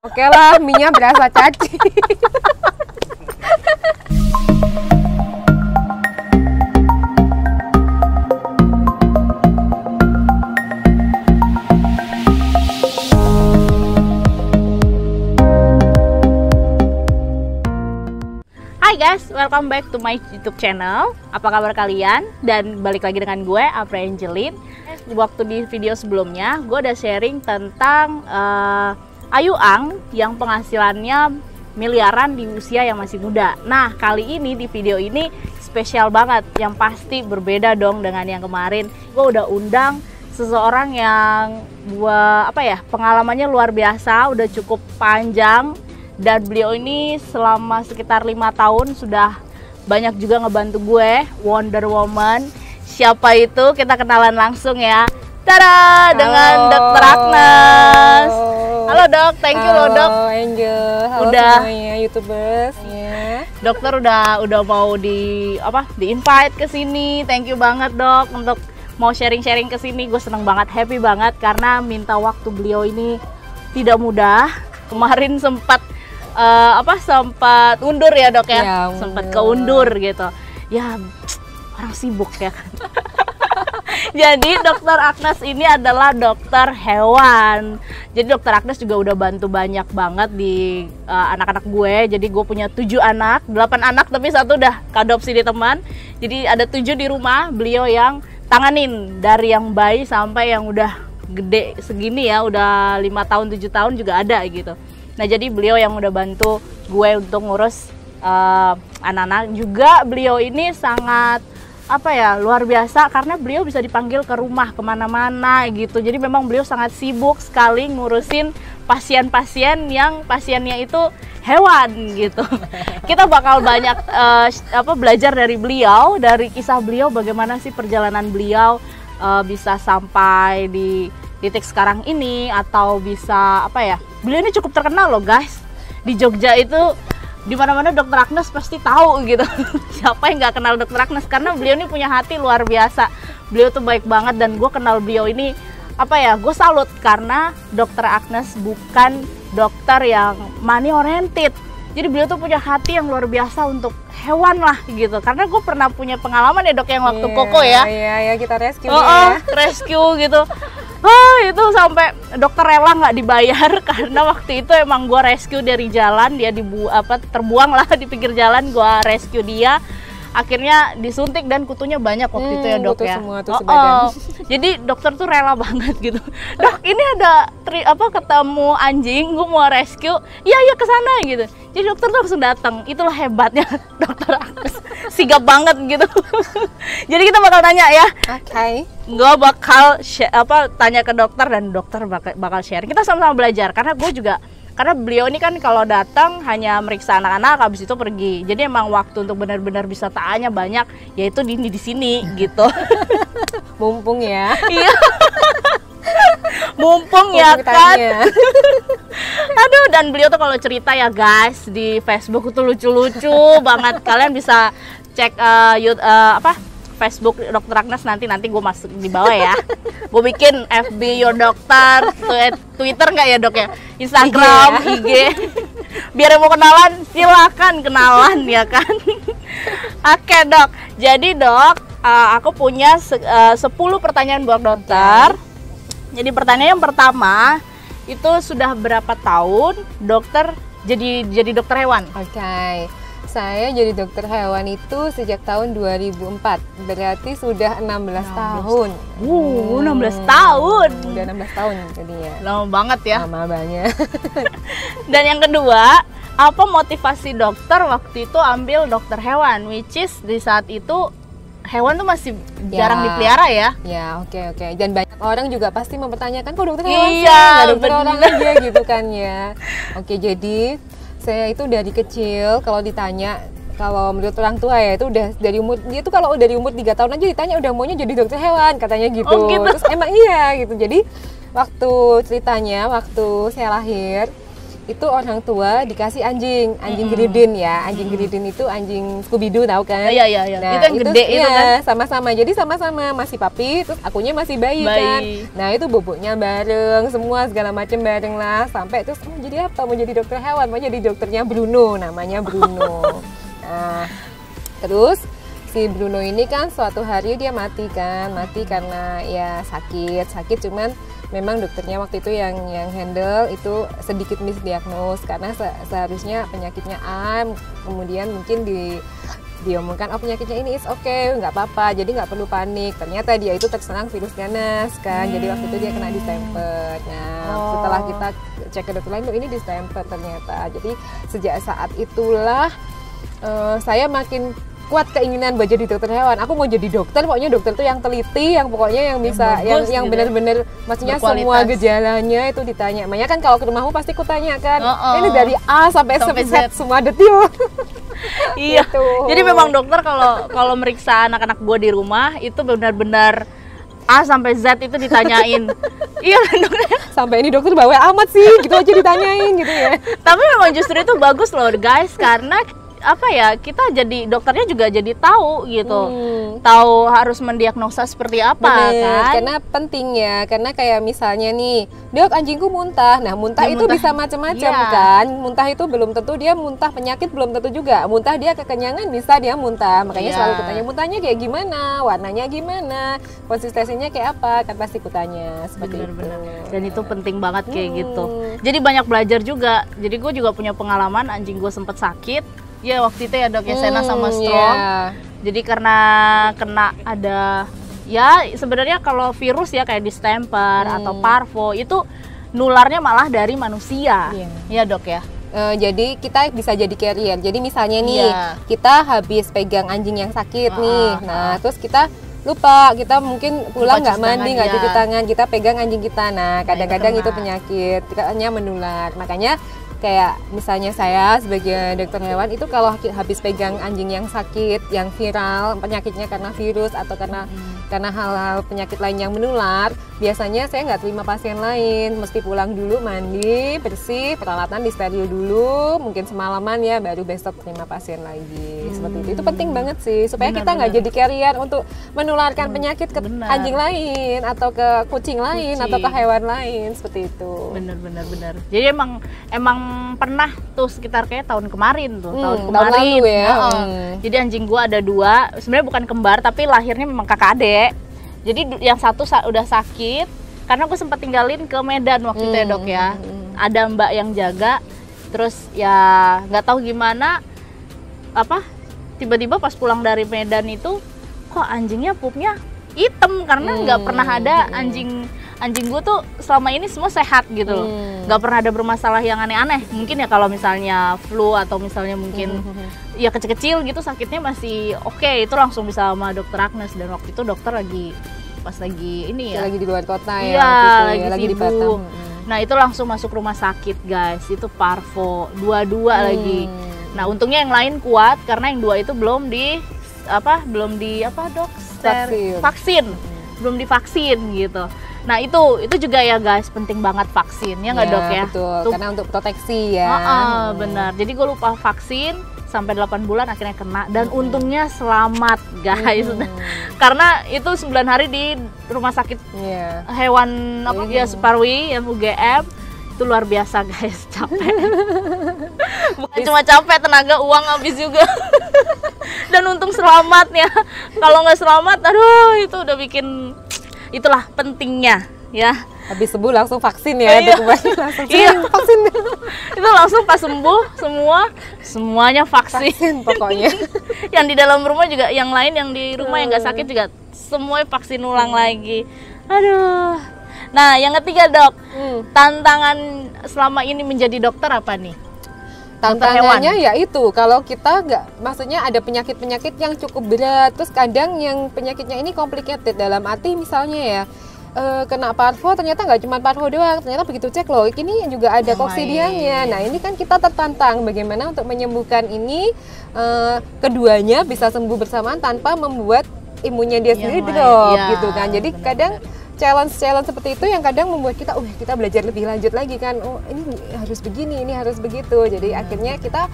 Oke lah, mie-nya berasa caci. Hai guys, welcome back to my YouTube channel. Apa kabar kalian? Dan balik lagi dengan gue, Apri Angelin. Waktu di video sebelumnya, gue udah sharing tentang Ayu Ang yang penghasilannya miliaran di usia yang masih muda. Nah, kali ini di video ini spesial banget, yang pasti berbeda dong dengan yang kemarin. Gue udah undang seseorang yang pengalamannya luar biasa, udah cukup panjang. Dan beliau ini selama sekitar 5 tahun sudah banyak juga ngebantu gue, Wonder Woman. Siapa itu? Kita kenalan langsung ya. Tada! Dengan Dr. Agnes. Halo dok, thank you loh dok. Halo Angel, halo udah, semuanya YouTubers. Ya. Dokter udah mau di invite ke sini. Thank you banget dok untuk mau sharing-sharing ke sini. Gue seneng banget, happy banget karena minta waktu beliau ini tidak mudah. Kemarin sempat undur ya dok ya, sempat keundur gitu ya, orang sibuk ya kan. Jadi dokter Agnes ini adalah dokter hewan. Jadi dokter Agnes juga udah bantu banyak banget di anak-anak gue. Jadi gue punya 7 anak, 8 anak tapi 1 udah keadopsi di teman. Jadi ada 7 di rumah, beliau yang tanganin dari yang bayi sampai yang udah gede segini ya, udah 5 tahun 7 tahun juga ada gitu. Nah jadi beliau yang udah bantu gue untuk ngurus anak-anak. Juga beliau ini sangat luar biasa karena beliau bisa dipanggil ke rumah kemana-mana gitu. Jadi memang beliau sangat sibuk sekali ngurusin pasien-pasien yang pasiennya itu hewan gitu. Kita bakal banyak belajar dari beliau, dari kisah beliau, bagaimana sih perjalanan beliau bisa sampai di titik sekarang ini, atau bisa beliau ini cukup terkenal loh guys di Jogja itu. Di mana-mana dokter Agnes pasti tahu gitu. Siapa yang nggak kenal dokter Agnes, karena beliau ini punya hati luar biasa. Beliau tuh baik banget, dan gue kenal beliau ini gue salut karena dokter Agnes bukan dokter yang money oriented. Jadi beliau tuh punya hati yang luar biasa untuk hewan lah gitu. Karena gue pernah punya pengalaman ya dok, yang waktu Koko ya. Iya, kita rescue rescue gitu. Itu sampai dokter rela nggak dibayar karena waktu itu emang gue rescue dari jalan, dia terbuang lah di pinggir jalan, gue rescue dia. Akhirnya disuntik dan kutunya banyak waktu itu ya dok ya. Semua tuh sebadan. Jadi dokter tuh rela banget gitu. Dok, ini ada ketemu anjing, gue mau rescue. Iya kesana gitu. Jadi dokter tuh langsung datang. Itulah hebatnya dokter Agnes. Sigap banget gitu. Jadi kita bakal tanya ya. Oke. Gue bakal tanya ke dokter, dan dokter bakal sharing. Kita sama-sama belajar karena beliau ini kan kalau datang hanya meriksa anak-anak, habis itu pergi. Jadi emang waktu untuk benar-benar bisa tanya banyak, yaitu di sini gitu. Mumpung ya. Iya. Mumpung ya kan. Aduh, dan beliau tuh kalau cerita ya guys di Facebook itu lucu-lucu banget. Kalian bisa cek Facebook Dokter Agnes, nanti gue masuk di bawah ya. Gue bikin FB Your Doctor, Twitter nggak ya dok ya, Instagram, IG. Biar yang mau kenalan silakan kenalan ya kan. Oke dok, jadi dok, aku punya 10 pertanyaan buat dokter. Jadi pertanyaan yang pertama, itu sudah berapa tahun dokter jadi dokter hewan? Oke. Saya jadi dokter hewan itu sejak tahun 2004, berarti sudah 16 tahun. 16 tahun. Udah 16 tahun jadinya. Lama banget ya. Lama banget. Dan yang kedua, apa motivasi dokter waktu itu ambil dokter hewan? Which is di saat itu hewan tuh masih jarang dipelihara ya. Ya, oke. Dan banyak orang juga pasti mempertanyakan, kok dokter hewan sih? Iya, nggak dokter orang aja gitu kan ya. Oke, jadi saya itu dari kecil kalau ditanya, kalau menurut orang tua ya, itu udah dari umur, dia tuh kalau dari umur 3 tahun aja ditanya udah maunya jadi dokter hewan katanya gitu. Oh, gitu. Terus emang iya gitu. Jadi waktu ceritanya, waktu saya lahir itu orang tua dikasih anjing Gridin ya. Anjing Gridin itu anjing Scooby-Doo, tahu kan? Iya. Nah, itu yang gede itu kan? Sama-sama. Jadi sama-sama masih papi, terus akunya masih bayi kan. Nah, itu boboknya bareng, semua segala macam bareng lah. Sampai terus mau jadi apa? Mau jadi dokter hewan, mau jadi dokternya Bruno, namanya Bruno. Nah, terus si Bruno ini kan suatu hari dia mati karena ya sakit cuman memang dokternya waktu itu yang handle itu sedikit misdiagnos karena seharusnya penyakitnya A, kemudian mungkin diomongkan penyakitnya ini is okay, nggak apa-apa, jadi nggak perlu panik. Ternyata dia itu terserang virus ganas kan, jadi waktu itu dia kena distemper. Nah setelah kita cek ke dokter lain, ini distemper ternyata. Jadi sejak saat itulah saya makin kuat keinginan buat jadi dokter hewan. Aku mau jadi dokter, pokoknya dokter tuh yang teliti, yang pokoknya yang bisa, yang benar-benar, maksudnya semua gejalanya itu ditanya. Makanya kan kalau ke rumahmu pasti kutanya kan, ini dari A sampai Z semua detail. Iya. Gitu. Jadi memang dokter kalau meriksa anak-anak gua di rumah itu benar-benar A sampai Z itu ditanyain. Iya dokter. Sampai ini dokter bawel amat sih, gitu aja ditanyain gitu ya. Tapi memang justru itu bagus loh guys, karena apa ya, kita jadi dokternya juga jadi tahu gitu, tahu harus mendiagnosa seperti apa. Kan, karena penting ya, karena kayak misalnya nih, dok anjingku muntah, nah muntah itu bisa macam-macam kan, muntah itu belum tentu dia muntah penyakit, belum tentu juga muntah dia kekenyangan, bisa dia muntah, makanya selalu kutanya muntahnya kayak gimana, warnanya gimana, konsistensinya kayak apa, kan pasti kutanya seperti itu. Dan itu penting banget kayak gitu. Jadi banyak belajar juga. Jadi gue juga punya pengalaman anjing gue sempat sakit. Ya waktu itu ya dok ya, Sena sama Strong. Jadi karena kena ada, ya sebenarnya kalau virus ya kayak distemper atau parvo itu nularnya malah dari manusia. Ya dok ya. Jadi kita bisa jadi carrier. Jadi misalnya nih kita habis pegang anjing yang sakit nih, nah terus kita lupa, kita mungkin pulang nggak mandi, nggak cuci tangan, kita pegang anjing kita. Nah kadang-kadang itu penyakit, katanya menular. Makanya kayak misalnya saya sebagai dokter hewan itu kalau habis pegang anjing yang sakit, yang viral, penyakitnya karena virus atau karena hal-hal penyakit lain yang menular, biasanya saya nggak terima pasien lain, mesti pulang dulu, mandi, bersih, peralatan disteril dulu, mungkin semalaman ya, baru besok terima pasien lagi. Seperti itu penting banget sih, supaya kita nggak jadi carrier untuk menularkan penyakit ke anjing lain atau ke kucing lain atau ke hewan lain, seperti itu. Bener. Jadi emang pernah tuh sekitar kayak tahun kemarin tahun lalu ya. Jadi anjing gua ada 2, sebenarnya bukan kembar tapi lahirnya memang kakak adik. Jadi yang satu udah sakit karena gue sempat tinggalin ke Medan waktu itu ya dok ya. Ada mbak yang jaga, terus ya nggak tahu gimana tiba-tiba pas pulang dari Medan itu kok anjingnya pupnya hitam, karena nggak pernah ada anjing gue tuh selama ini semua sehat gitu loh, nggak pernah ada bermasalah yang aneh-aneh. Mungkin ya kalau misalnya flu atau misalnya mungkin ya kecil-kecil gitu sakitnya masih oke, itu langsung bisa sama dokter Agnes. Dan waktu itu dokter lagi ini ya, lagi di luar kota lagi di Batam. Nah itu langsung masuk rumah sakit guys, itu parvo dua lagi. Nah untungnya yang lain kuat karena yang 2 itu belum di vaksin, belum divaksin gitu. Nah itu juga ya guys, penting banget vaksin ya nggak dok ya? Betul, karena untuk proteksi ya. Benar, jadi gue lupa vaksin sampai 8 bulan akhirnya kena, dan untungnya selamat guys. Karena itu 9 hari di rumah sakit hewan Suparwi yang UGM, itu luar biasa guys, capek. Bukan cuma capek, tenaga, uang habis juga. Dan untung selamat ya, kalau nggak selamat aduh itu udah bikin, itulah pentingnya ya. Habis sembuh langsung vaksin ya, langsung vaksin. Itu langsung pas sembuh semuanya vaksin pokoknya. Yang di dalam rumah juga, yang lain yang di rumah yang nggak sakit juga semuanya vaksin ulang lagi. Aduh. Nah yang ketiga dok, tantangan selama ini menjadi dokter apa nih? Tantangannya ya itu, kalau kita maksudnya ada penyakit-penyakit yang cukup berat, terus kadang yang penyakitnya ini complicated, dalam arti misalnya ya kena parvo, ternyata nggak cuma parvo doang, ternyata begitu cek loh ini juga ada koksidianya. Nah ini kan kita tertantang bagaimana untuk menyembuhkan ini, keduanya bisa sembuh bersamaan tanpa membuat imunnya dia sendiri drop gitu kan. Jadi kadang challenge seperti itu yang kadang membuat kita, kita belajar lebih lanjut lagi kan, ini harus begini, ini harus begitu. Jadi akhirnya kita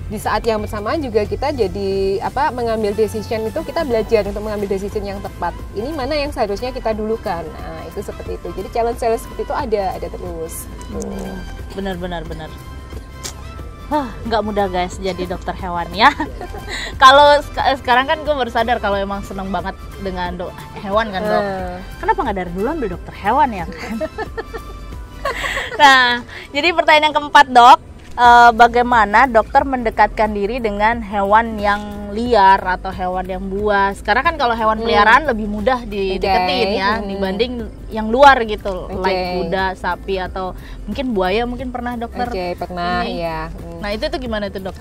di saat yang bersamaan juga kita jadi mengambil decision itu, kita belajar untuk mengambil decision yang tepat. Ini mana yang seharusnya kita dulukan. Nah, itu seperti itu. Jadi challenge seperti itu ada terus. Benar. Nggak mudah guys jadi dokter hewan ya. Kalau sekarang kan gue baru sadar kalau emang seneng banget dengan hewan kan dok. Kenapa nggak dari dulu ambil dokter hewan ya kan? Nah, jadi pertanyaan yang keempat dok, bagaimana dokter mendekatkan diri dengan hewan yang liar atau hewan yang buas? Karena kan kalau hewan peliharaan lebih mudah dideketin ya dibanding yang luar gitu, like kuda, sapi atau mungkin buaya, mungkin pernah dokter? Pernah ya. Nah itu tuh gimana tuh dok?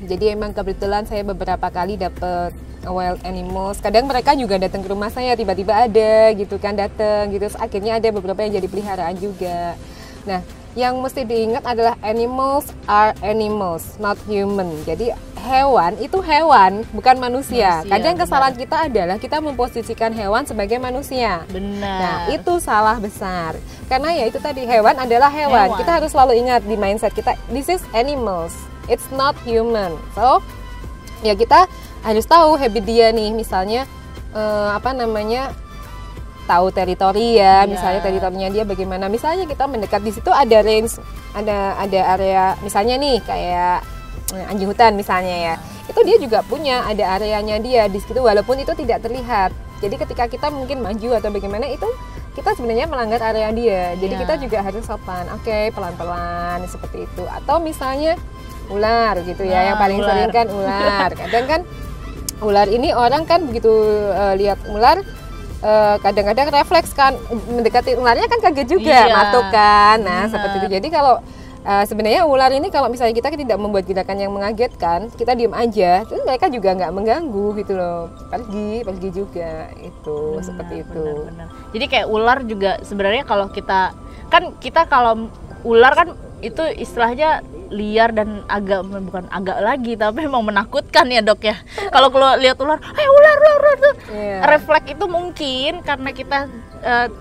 Jadi emang kebetulan saya beberapa kali dapet wild animals. Kadang mereka juga datang ke rumah saya, tiba-tiba ada gitu kan, datang gitu. Terus akhirnya ada beberapa yang jadi peliharaan juga. Nah, yang mesti diingat adalah animals are animals, not human. Jadi hewan itu hewan, bukan manusia. Kadang kesalahan kita adalah kita memposisikan hewan sebagai manusia. Benar. Nah, itu salah besar. Karena ya itu tadi, hewan adalah hewan. Kita harus selalu ingat di mindset kita, this is animals, it's not human. So, ya kita harus tahu habit dia nih, misalnya tahu teritori ya, misalnya teritorinya dia bagaimana. Misalnya kita mendekat, di situ ada range, ada area, misalnya nih kayak anjing hutan misalnya ya. Itu dia juga punya ada areanya dia di situ, walaupun itu tidak terlihat. Jadi ketika kita mungkin maju atau bagaimana, itu kita sebenarnya melanggar area dia. Jadi kita juga harus sopan. Pelan-pelan seperti itu. Atau misalnya ular gitu ya, yang paling sering kan ular. Kadang kan ular ini orang kan begitu lihat ular, kadang-kadang refleks kan, mendekati ularnya kan kaget juga, matuk kan. Nah, seperti itu. Jadi kalau sebenarnya ular ini kalau misalnya kita tidak membuat gerakan yang mengagetkan, kita diam aja, terus mereka juga nggak mengganggu gitu loh. Pergi juga itu, seperti itu. Benar. Jadi kayak ular juga sebenarnya kalau kita kalau ular kan itu istilahnya liar dan bukan agak lagi, tapi memang menakutkan ya dok ya. Kalau lihat ular, ular tuh. Refleks itu mungkin karena kita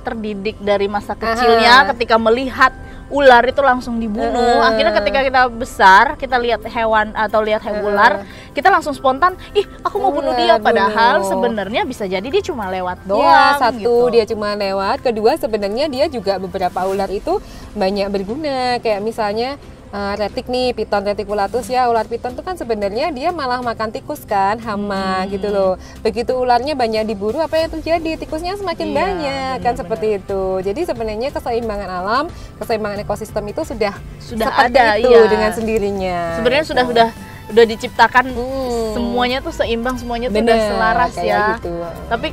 terdidik dari masa kecilnya ketika melihat ular itu langsung dibunuh. Akhirnya ketika kita besar, kita lihat hewan atau lihat ular, kita langsung spontan, aku mau bunuh dia. Padahal sebenarnya bisa jadi dia cuma lewat doang. Satu, dia cuma lewat. Kedua, sebenarnya dia juga beberapa ular itu banyak berguna. Kayak misalnya retik nih, piton reticulatus ya, ular piton itu kan sebenarnya dia malah makan tikus kan, hama gitu loh. Begitu ularnya banyak diburu, apa yang terjadi? Tikusnya semakin banyak kan, seperti itu. Jadi sebenarnya keseimbangan alam, keseimbangan ekosistem itu sudah seperti ada itu dengan sendirinya. Sebenarnya sudah diciptakan semuanya tuh seimbang, semuanya tuh udah selaras ya. Gitu. Tapi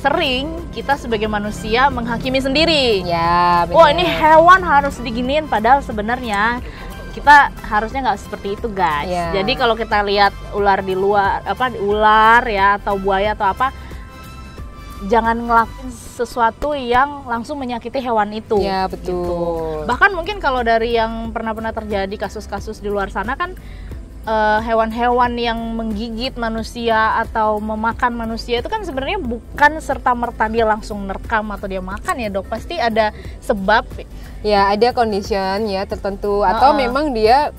sering kita sebagai manusia menghakimi sendiri. Ya, benar. Wah, ini hewan harus diginiin, padahal sebenarnya kita harusnya nggak seperti itu guys. Jadi kalau kita lihat ular di luar, ular ya atau buaya atau apa, jangan ngelakuin sesuatu yang langsung menyakiti hewan itu. Ya, betul. Gitu. Bahkan mungkin kalau dari yang pernah terjadi kasus-kasus di luar sana kan, hewan-hewan yang menggigit manusia atau memakan manusia itu kan sebenarnya bukan serta-merta dia langsung nerekam atau dia makan ya dok. Pasti ada sebab. Ya, ada condition ya tertentu, atau memang dia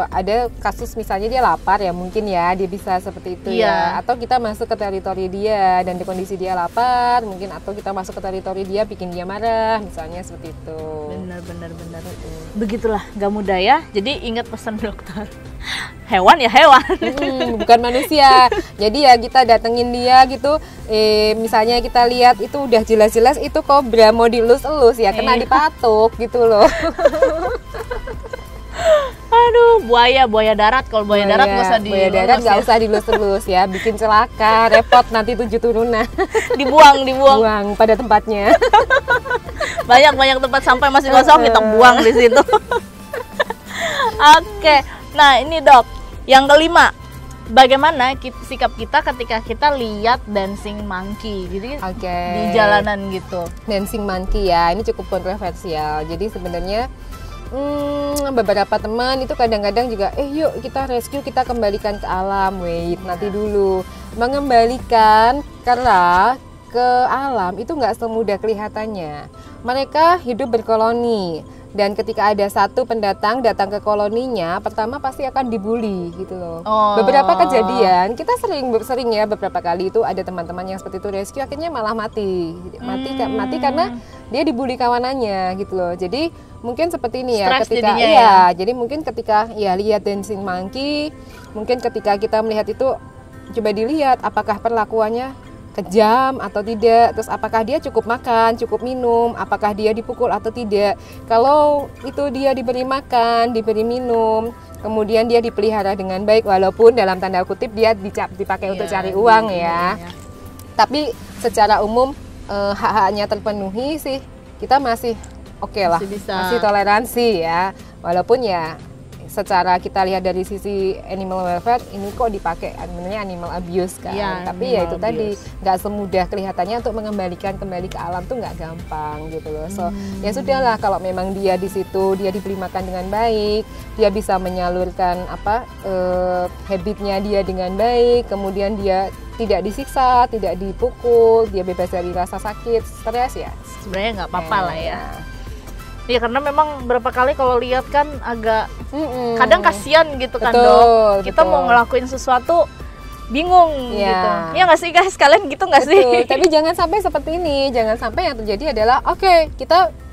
ada kasus misalnya dia lapar ya, mungkin ya dia bisa seperti itu ya. Atau kita masuk ke teritori dia dan di kondisi dia lapar mungkin, atau kita masuk ke teritori dia bikin dia marah misalnya, seperti itu. Benar. Begitulah, nggak mudah ya. Jadi ingat pesan dokter, hewan ya hewan, bukan manusia. Jadi ya kita datengin dia gitu, misalnya kita lihat itu udah jelas-jelas itu kobra mau dielus-elus ya, kena dipatuk gitu loh. Aduh, buaya darat. Kalau buaya darat nggak usah buaya darat nggak usah dilus-elus ya, bikin celaka, repot nanti 7 turunan. Dibuang pada tempatnya. Banyak tempat sampai masih kosong, kita buang di situ. Oke. Nah, ini dok, yang kelima, bagaimana sikap kita ketika kita lihat dancing monkey, jadi di jalanan gitu. Dancing monkey ya, ini cukup kontroversial. Jadi sebenarnya beberapa teman itu kadang-kadang juga, yuk kita rescue, kita kembalikan ke alam. Nanti dulu mengembalikan, karena ke alam itu nggak semudah kelihatannya. Mereka hidup berkoloni, dan ketika ada satu pendatang datang ke koloninya, pertama pasti akan dibully gitu loh. Beberapa kejadian kita sering ya, beberapa kali itu ada teman-teman yang seperti itu rescue akhirnya malah mati karena dia dibully kawanannya gitu loh. Jadi mungkin seperti ini ya, Stress ketika jadi mungkin ketika ya lihat dancing monkey, mungkin ketika kita melihat itu coba dilihat apakah perlakuannya kejam atau tidak, terus apakah dia cukup makan, cukup minum, apakah dia dipukul atau tidak. Kalau itu dia diberi makan, diberi minum, kemudian dia dipelihara dengan baik, walaupun dalam tanda kutip dia dipakai untuk cari uang ya. Tapi secara umum hak-haknya terpenuhi sih, kita masih oke lah, masih toleransi ya. Walaupun ya secara kita lihat dari sisi animal welfare ini kok dipakai namanya animal abuse kan, tapi ya itu tadi nggak semudah kelihatannya untuk mengembalikan kembali ke alam tuh nggak gampang gitu loh. So ya sudahlah, kalau memang dia di situ dia diberi makan dengan baik, dia bisa menyalurkan habitnya dia dengan baik, kemudian dia tidak disiksa, tidak dipukul, dia bebas dari rasa sakit, stres ya sebenarnya nggak apa-apa lah ya. Iya, karena memang berapa kali kalau lihat kan agak kadang kasihan gitu kan dok. Kita mau ngelakuin sesuatu bingung gitu. Ya nggak sih guys, kalian gitu nggak sih? Tapi jangan sampai seperti ini. Jangan sampai yang terjadi adalah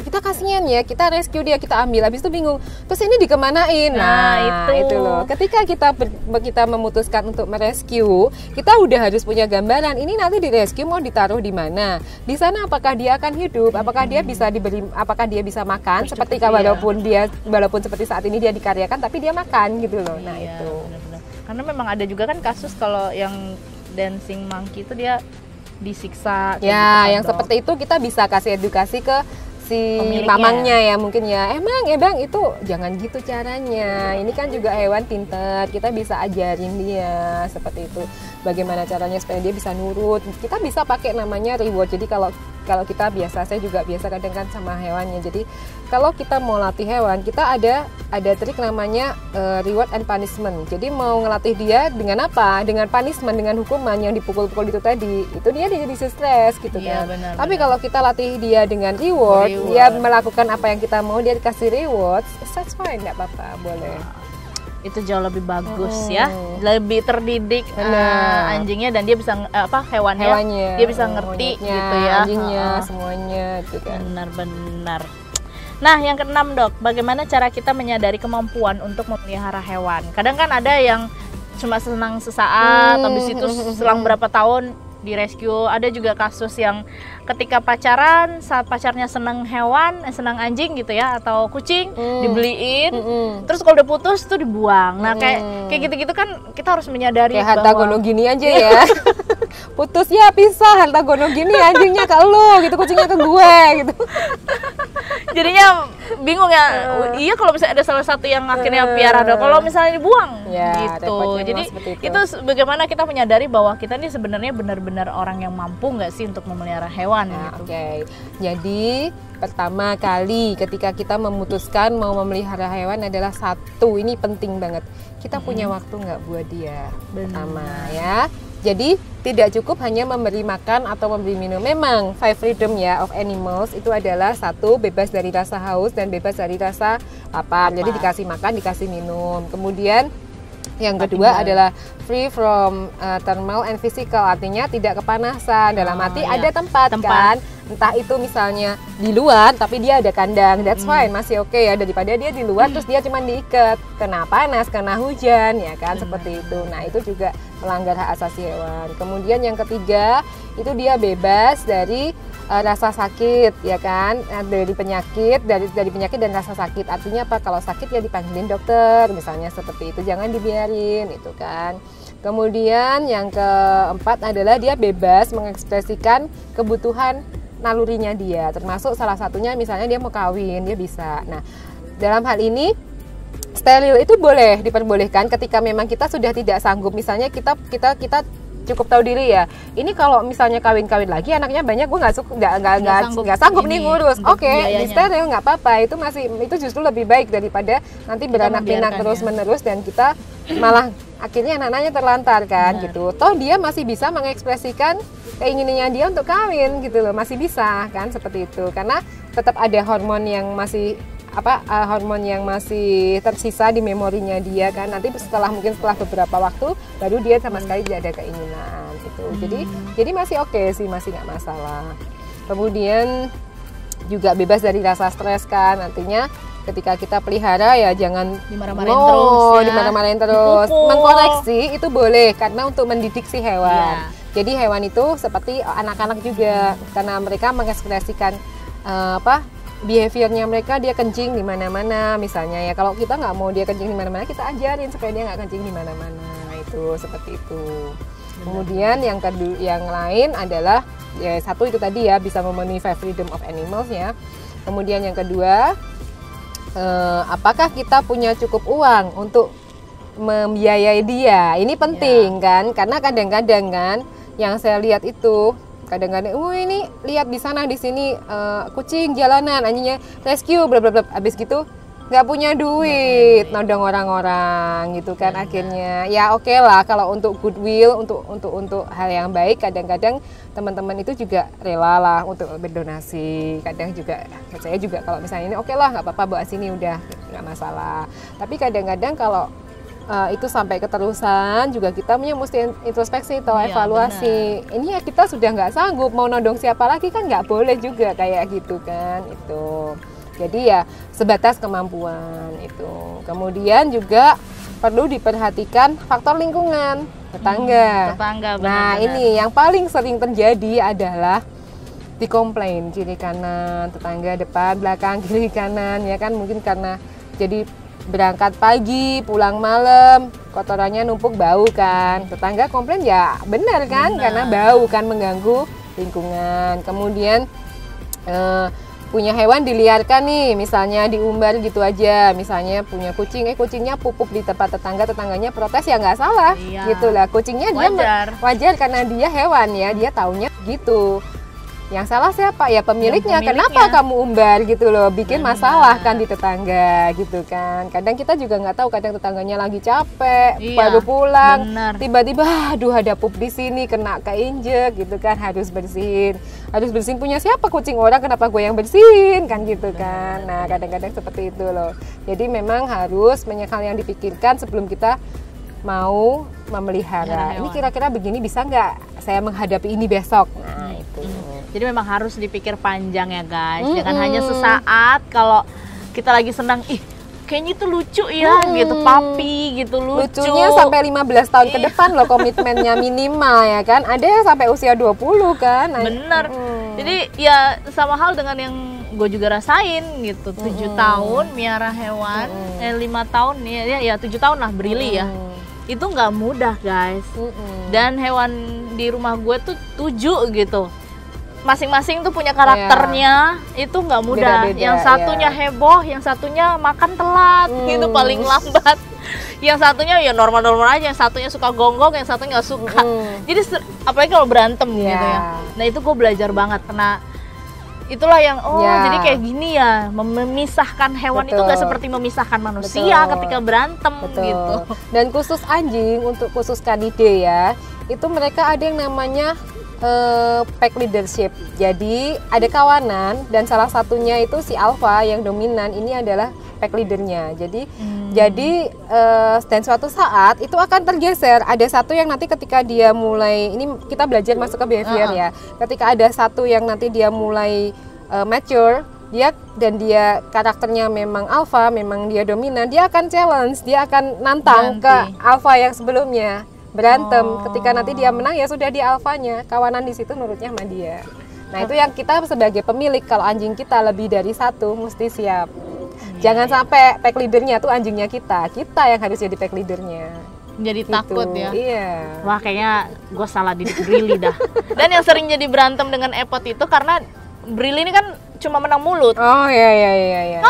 kita kasihan ya, kita rescue dia, kita ambil, habis itu bingung. Terus ini dikemanain? Nah itu loh. Ketika kita memutuskan untuk merescue, kita udah harus punya gambaran. Ini nanti di rescue mau ditaruh di mana? Di sana apakah dia akan hidup? Apakah dia bisa diberi? Apakah dia bisa makan? Seperti walaupun seperti saat ini dia dikaryakan, tapi dia makan gitu loh. Nah itu. Bener-bener. Karena memang ada juga kan kasus kalau yang dancing monkey itu dia disiksa. Ya, yang seperti itu kita bisa kasih edukasi ke si mamangnya ya, mungkin ya, bang itu jangan gitu caranya, ini kan juga hewan pintar, kita bisa ajarin dia seperti itu, bagaimana caranya supaya dia bisa nurut. Kita bisa pakai namanya reward. Jadi kalau saya juga biasa kadang kan sama hewannya. Jadi kalau kita mau latih hewan, kita ada trik namanya reward and punishment. Jadi mau ngelatih dia dengan apa? Dengan punishment, dengan hukuman yang dipukul-pukul itu tadi. Itu dia jadi stres gitu kan. Tapi kalau kita latih dia dengan reward, dia melakukan apa yang kita mau, dia dikasih reward, that's fine, enggak apa-apa, boleh. Itu jauh lebih bagus ya, lebih terdidik anjingnya, dan dia bisa hewannya dia bisa ngerti gitu ya, anjingnya semuanya gitu kan. Benar-benar. Nah, yang keenam dok, bagaimana cara kita menyadari kemampuan untuk memelihara hewan? Kadang kan ada yang cuma senang sesaat, habis itu selang berapa tahun di rescue. Ada juga kasus yang ketika pacaran, saat pacarnya senang hewan, senang anjing gitu ya, atau kucing, dibeliin, terus kalau udah putus tuh dibuang. Nah kayak gitu-gitu kan kita harus menyadari kayak harta gono gini aja ya. Putus ya pisah, harta gono gini, anjingnya ke lo gitu, kucingnya ke gue gitu. Jadinya bingung ya. Iya, kalau misalnya ada salah satu yang akhirnya piara dok, kalau misalnya dibuang gitu. Jadi itu bagaimana kita menyadari bahwa kita ini sebenarnya benar-benar orang yang mampu nggak sih untuk memelihara hewan gitu. Jadi pertama kali ketika kita memutuskan mau memelihara hewan adalah satu, ini penting banget, kita punya waktu nggak buat dia. Pertama ya. Jadi tidak cukup hanya memberi makan atau memberi minum. Memang 5 freedom ya of animals itu adalah satu, bebas dari rasa haus dan bebas dari rasa lapar. Jadi dikasih makan, dikasih minum. Kemudian yang kedua adalah free from thermal and physical, artinya tidak kepanasan. Dalam arti ada tempat kan, entah itu misalnya di luar tapi dia ada kandang, that's fine, masih oke ya, daripada dia di luar terus dia cuma diikat, kena panas, kena hujan ya kan, seperti itu. Nah itu juga melanggar hak asasi hewan. Kemudian yang ketiga itu dia bebas dari rasa sakit ya kan, dari penyakit dan rasa sakit. Artinya apa? Kalau sakit ya dipanggilin dokter misalnya, seperti itu, jangan dibiarin itu kan. Kemudian yang keempat adalah dia bebas mengekspresikan kebutuhan nalurinya dia, termasuk salah satunya misalnya dia mau kawin, dia bisa. Nah dalam hal ini steril itu boleh diperbolehkan ketika memang kita sudah tidak sanggup, misalnya kita cukup tahu diri ya. Ini kalau misalnya kawin-kawin lagi anaknya banyak, gue nggak sanggup nih ngurus. Oke, di steril nggak apa-apa. Itu justru lebih baik daripada nanti beranak pinak terus menerus dan kita malah akhirnya anak-anaknya terlantar kan Benar. gitu. Toh dia masih bisa mengekspresikan keinginannya dia untuk kawin gitu loh, masih bisa kan seperti itu, karena tetap ada hormon yang masih hormon yang masih tersisa di memorinya dia kan, nanti mungkin setelah beberapa waktu baru dia sama sekali tidak ada keinginan gitu. Jadi masih oke sih, masih nggak masalah. Kemudian juga bebas dari rasa stres kan, nantinya ketika kita pelihara ya jangan Dimarah-marahin terus ya. dimarah-marahin terus. Dipukul. Mengkoreksi itu boleh karena untuk mendidik si hewan. Iya. Jadi hewan itu seperti anak-anak juga, karena mereka mengekspresikan behaviornya mereka, dia kencing di mana-mana misalnya ya. Kalau kita nggak mau dia kencing di mana-mana, kita ajarin supaya dia nggak kencing di mana-mana. Itu seperti itu. Kemudian yang lain adalah ya satu itu tadi ya, bisa memenuhi freedom of animals ya. Kemudian yang kedua, apakah kita punya cukup uang untuk membiayai dia? Ini penting kan, karena kadang-kadang kan yang saya lihat itu kadang-kadang, ini lihat di sana di sini kucing jalanan, anjingnya rescue, bla bla bla, habis gitu nggak punya duit, nodong orang-orang gitu kan. Akhirnya ya oke lah kalau untuk goodwill, untuk hal yang baik, kadang-kadang teman-teman itu juga rela lah untuk berdonasi. Kadang juga saya juga kalau misalnya ini oke lah, nggak apa-apa, bawa sini udah nggak masalah. Tapi kadang-kadang kalau itu sampai keterusan juga kita mesti introspeksi atau evaluasi. Benar. Ini ya kita sudah nggak sanggup, mau nodong siapa lagi kan nggak boleh juga kayak gitu kan itu. Jadi ya sebatas kemampuan itu. Kemudian juga perlu diperhatikan faktor lingkungan, tetangga. Tetangga, Nah benar-benar. ini yang paling sering terjadi adalah dikomplain kiri kanan, tetangga depan belakang kiri kanan ya kan, mungkin karena jadi berangkat pagi pulang malam kotorannya numpuk, bau kan, tetangga komplain ya benar kan, karena bau kan, mengganggu lingkungan. Kemudian punya hewan diliarkan nih, misalnya diumbar gitu aja, misalnya punya kucing, kucingnya pupuk di tempat tetangga, tetangganya protes ya nggak salah, gitu lah. Kucingnya wajar karena dia hewan ya, dia taunya gitu. Yang salah siapa? Ya pemiliknya. Kenapa kamu umbar gitu loh, bikin masalah kan di tetangga gitu kan. Kadang kita juga nggak tahu, kadang tetangganya lagi capek, baru pulang, tiba-tiba aduh ada pup di sini, kena keinjek gitu kan, harus bersihin punya siapa, kucing orang, kenapa gue yang bersihin kan gitu kan. Nah kadang-kadang seperti itu loh. Jadi memang harus banyak hal yang dipikirkan sebelum kita mau memelihara. Ini kira-kira begini bisa nggak saya menghadapi ini besok? Nah itu. Jadi memang harus dipikir panjang ya guys. Jangan hanya sesaat kalau kita lagi senang, kayaknya itu lucu ya, gitu, papi gitu, lucu. Lucunya sampai 15 tahun ke depan loh komitmennya minimal ya kan. Ada yang sampai usia 20 kan. Bener. Jadi ya sama hal dengan yang gue juga rasain gitu. 7 tahun miara hewan, 5 tahun ya 7 tahun lah Brili ya. Itu nggak mudah guys. Dan hewan di rumah gue tuh 7 gitu. Masing-masing tuh punya karakternya, itu nggak mudah. Beda-beda, yang satunya heboh, yang satunya makan telat, gitu paling lambat. Yang satunya ya normal-normal aja, yang satunya suka gonggong, yang satunya nggak suka. Jadi apalagi kalau berantem gitu ya. Nah itu gue belajar banget, karena itulah yang jadi kayak gini ya, memisahkan hewan itu nggak seperti memisahkan manusia ketika berantem gitu. Dan khusus anjing, untuk khusus kanide ya, itu mereka ada yang namanya pack leadership. Jadi ada kawanan dan salah satunya itu si alpha yang dominan ini adalah pack leadernya. Jadi dan suatu saat itu akan tergeser. Ada satu yang nanti ketika dia mulai, ini kita belajar masuk ke behavior ya. Ketika ada satu yang nanti dia mulai mature, dia karakternya memang alpha, memang dia dominan, dia akan challenge, dia akan nantang ke alpha yang sebelumnya. Berantem, ketika nanti dia menang ya sudah dia alfanya, kawanan di situ nurutnya sama dia. Nah itu yang kita sebagai pemilik, kalau anjing kita lebih dari satu mesti siap. Jangan sampai pack leadernya tuh anjingnya kita yang harus jadi pack leadernya. Jadi gitu. Takut ya. Iya. Wah kayaknya gue salah didik Brili dah. Dan yang sering jadi berantem dengan Epot itu karena Brili ini kan cuma menang mulut. Oh iya.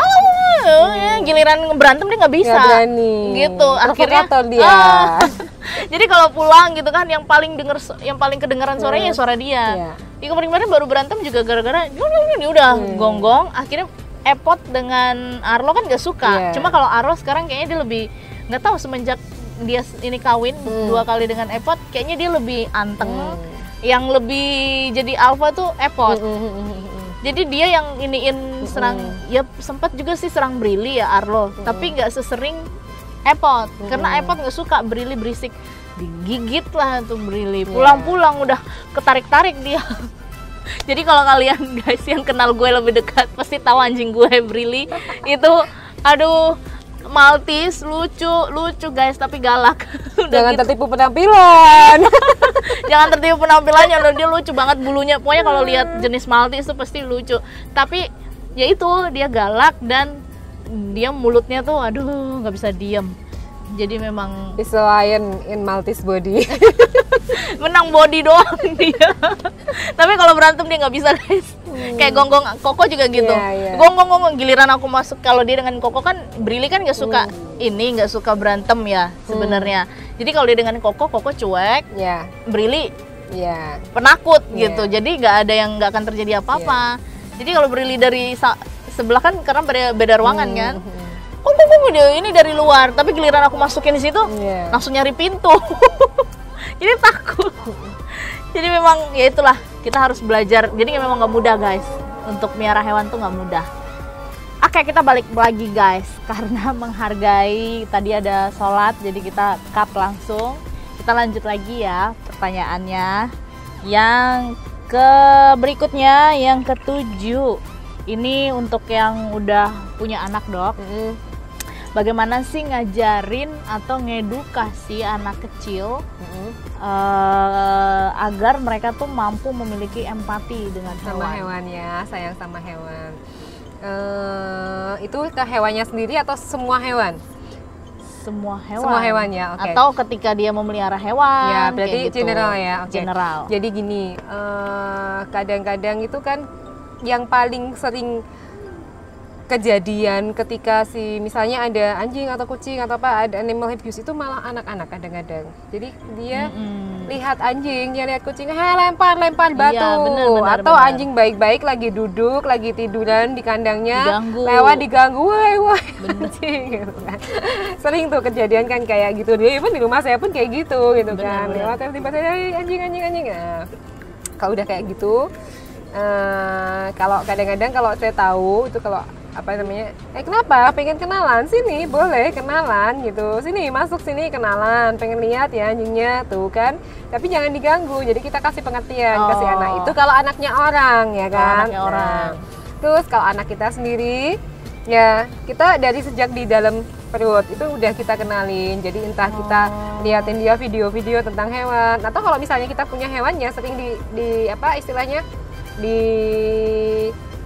Giliran berantem dia nggak bisa. Gak berani. Gitu. Akhirnya dia. Jadi kalau pulang gitu kan, yang paling kedengaran suaranya suara dia. Iya. Kemarin baru berantem juga gara-gara udah gonggong. Akhirnya Epot dengan Arlo kan gak suka. Cuma kalau Arlo sekarang kayaknya dia lebih nggak tahu semenjak dia ini kawin 2 kali dengan epot, kayaknya dia lebih anteng. Yang lebih jadi alpha tuh epot. Jadi dia yang iniin serang, ya sempat juga sih serang Brili ya Arlo, tapi nggak sesering epot, karena epot nggak suka Brili berisik, digigit lah tuh Brili. Pulang-pulang udah ketarik-tarik dia. Jadi kalau kalian guys yang kenal gue lebih dekat pasti tahu anjing gue Brili itu, aduh, Maltese, lucu guys, tapi galak. Jangan tertipu penampilan. Jangan tertipu penampilannya loh, dia lucu banget bulunya. Pokoknya kalau lihat jenis Maltese itu pasti lucu. Tapi ya itu, dia galak dan dia mulutnya tuh aduh nggak bisa diem. Jadi memang is a lion in Maltese body. Menang body doang dia. Tapi kalau berantem dia nggak bisa guys. Kayak gonggong Koko juga gitu. Gonggong giliran aku masuk, kalau dia dengan Koko kan Brili kan nggak suka ini, nggak suka berantem ya sebenarnya. Jadi kalau dia dengan Koko cuek. Brili penakut gitu. Jadi nggak ada yang nggak akan terjadi apa-apa. Jadi kalau Brili dari sebelah kan karena beda ruangan kan. Dia ini dari luar, tapi giliran aku masukin di situ langsung nyari pintu. Jadi takut. Jadi memang ya itulah, kita harus belajar. Jadi memang nggak mudah guys, untuk miara hewan tuh nggak mudah. Oke, kita balik lagi guys, karena menghargai tadi ada sholat, jadi kita cut langsung. Kita lanjut lagi ya pertanyaannya. Yang berikutnya, yang ke-7. Ini untuk yang udah punya anak dok. Bagaimana sih ngajarin atau ngedukasi anak kecil agar mereka tuh mampu memiliki empati dengan sama hewan ya, sayang sama hewan. Itu ke hewannya sendiri atau semua hewan? Semua hewan ya, oke. Atau ketika dia memelihara hewan ya, berarti gitu. general ya, oke. General. Jadi gini, kadang-kadang itu kan yang paling sering kejadian ketika misalnya ada anjing atau kucing atau apa, ada animal abuse, itu malah anak-anak kadang-kadang. Jadi dia lihat anjing, dia lihat kucing, lempar batu. Iya, bener, atau anjing baik-baik lagi duduk, lagi tiduran di kandangnya, diganggu. lewat diganggu, woi anjing gitu kan. Sering tuh kejadian kan kayak gitu. Dia pun di rumah saya pun kayak gitu kan. Lewat tiba-tiba saya anjing. Nah, kalau udah kayak gitu, kalau kadang-kadang kalau saya tahu itu, kalau apa namanya, kenapa pengen kenalan, sini boleh kenalan gitu, sini masuk sini kenalan, pengen lihat ya anjingnya tuh kan, tapi jangan diganggu. Jadi kita kasih pengertian ke si anak itu kalau anaknya orang ya kan. Anaknya orang. Terus kalau anak kita sendiri ya, kita dari sejak di dalam perut itu udah kita kenalin. Jadi entah kita liatin dia video-video tentang hewan, atau kalau misalnya kita punya hewannya sering di apa istilahnya,